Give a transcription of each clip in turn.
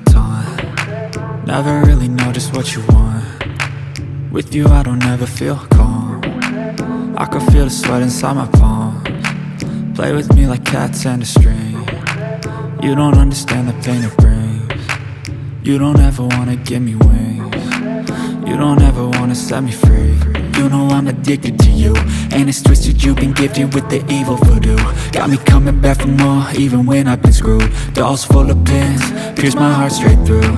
time. Never really know just what you want. With you I don't ever feel calm. I can feel the sweat inside my palms. Play with me like cats and a string. You don't understand the pain it brings. You don't ever wanna give me wings. You don't ever wanna set me free. You know I'm addicted to you, and it's twisted, you've been gifted with the evil voodoo. Got me coming back for more, even when I've been screwed. Dolls full of pins, pierce my heart straight through.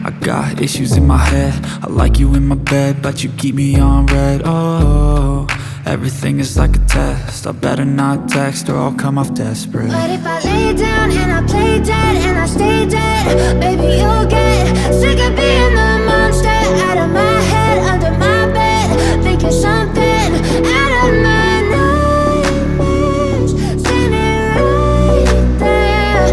I got issues in my head, I like you in my bed, but you keep me on red. Oh, everything is like a test, I better not text or I'll come off desperate. But if I lay down and I play dead and I stay dead, baby you'll get sick of being the monster out of my head, under my bed, thinking something out of my nightmares, standing right there.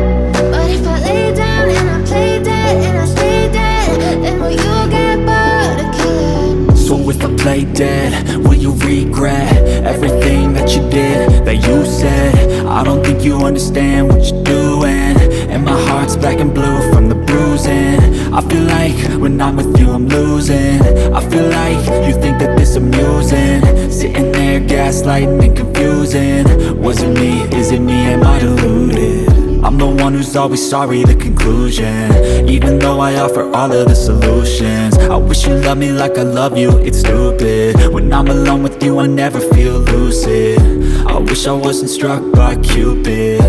But if I lay down and I play dead and I stay dead, then will you get bored of killing? So if I play dead, will you regret everything that you did, that you said? I don't think you understand what you're doing, and my heart's black and blue from the bruising. I feel like when I'm with you I'm losing. I feel like you think that this amusing, sitting there gaslighting and confusing. Was it me? Is it me? Am I deluded? I'm the one who's always sorry, the conclusion, even though I offer all of the solutions. I wish you loved me like I love you, it's stupid. When I'm alone with you I never feel lucid. I wish I wasn't struck by Cupid.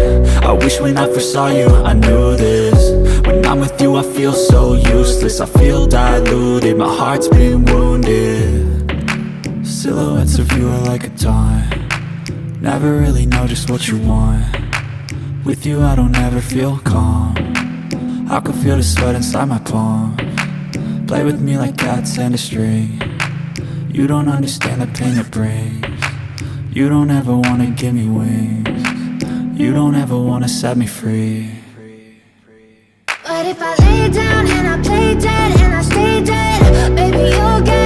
I wish when I first saw you I knew this. When I'm with you I feel so useless, I feel diluted, my heart's been wounded. Silhouettes of you are like a dime, never really know just what you want. With you I don't ever feel calm. I can feel the sweat inside my palms. Play with me like cats and a string. You don't understand the pain it brings. You don't ever wanna give me wings. You don't ever wanna set me free. But if I lay down and I play dead and I stay dead, baby you'll get